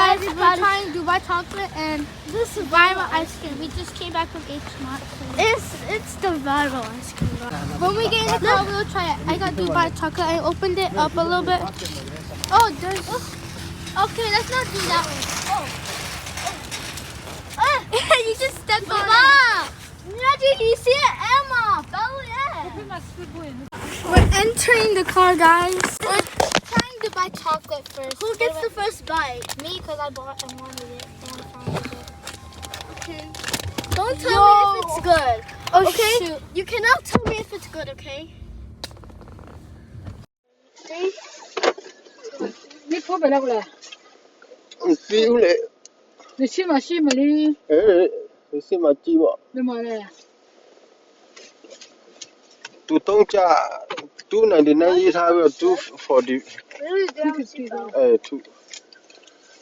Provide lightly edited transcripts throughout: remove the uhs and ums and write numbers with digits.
guys, we're trying Dubai chocolate and this viral ice cream. We just came back from H Mart. It's the viral ice cream. When we get in the car, we'll try it. I got Dubai chocolate. I opened it up a little bit. Oh, there's. Okay, let's not do that one. Oh. You just stepped on it. You see it, Emma? We're entering the car, guys. We're trying to buy chocolate first. Who gets the first bite? Me, because I bought and wanted it. Okay. Don't tell me if it's good. Oh, okay? Shoot. You cannot tell me if it's good, okay? See? 你破不了不啦？知你，你去嘛去嘛你，你先咪知喎。你嘛嘞？ 2 tông cha 299 is have 240 Really good.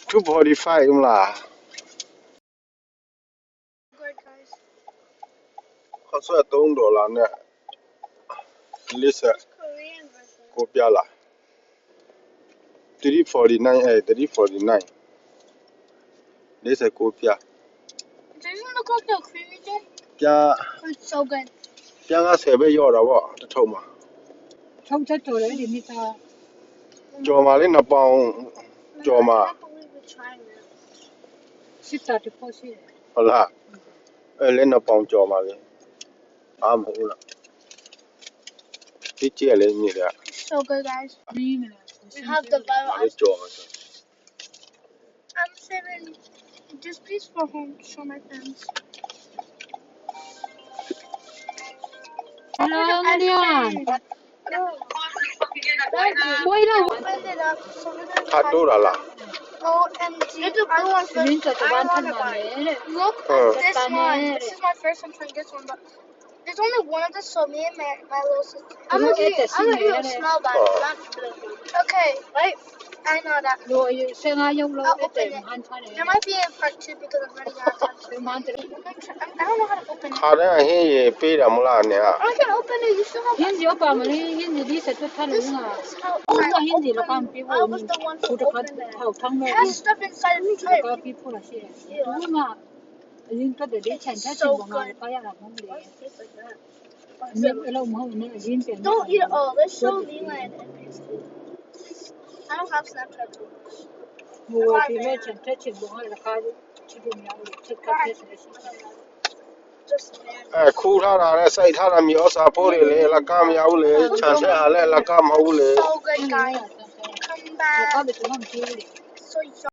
245 không là Good, guys. họ sẽ tông đồ là nè list Korean version. cô bia là 349 349 list cô bia Doesn't look like the creamy thing. bia It's so good. bia ngã sẽ bị do đó vợ thâu mà 抽出做嚟點呢家？ cho mà lên là bao cho mà I can't believe we're trying that. 識達啲破先。 好啦lên là bao cho mà lên không là cái chia lên như thế So good, guys. 呢咪啦。 We have the viral mà ice cho mà I'm saving this piece for home to show my friends. 兩啲 Quay đâu? Opened it up, so we're gonna khát try đô là OMG. It's a blue one first. Mình cho tụi I bạn want thân to mà buy it. nè. Look Ờ. at this one. This is my first time trying this one, but there's only one of this, so me and my little sister. I'm Look gonna at this one, do a yeah. smell by it. That's blue. Okay, right? I know that. Rồi xe ngay dông lô I'll để open tìm it. ăn thôi There nè. might be a part 2 because I'm running out of time. Tìm ăn thì I don't know how to open it. khát đấy hay bê là một lần nè I can open it. You still have hiện giờ bà mà hiện giờ đi sẽ tốt hơn this. nữa. This is how Ủa I hiện giờ là open con it. bị I vô was the one phụ to được open cái it. thầu thằng It này has stuff inside of phụ it. được bị phụ là gì? Đúng mà nhưng có để chèn cái chèn bằng ngày có là không để. Nhưng cái lâu mà hôm nay diễn tiền. Don't eat it all. Let's show Leland and Paisley. I don't have Snapchat too. Mua thì mấy chèn cái chèn bằng ngày là khai chỉ dùng nhau để check cái cái Just man. ခူထားတာနဲ့စိုက်ထားတာမြေဩစာဖိုးတွေလေလကမရောက်လေခြံထဲဟာလည်းလကမဟုတ်လေ So good, guys. Come back. Có bị tụi nó chơi. So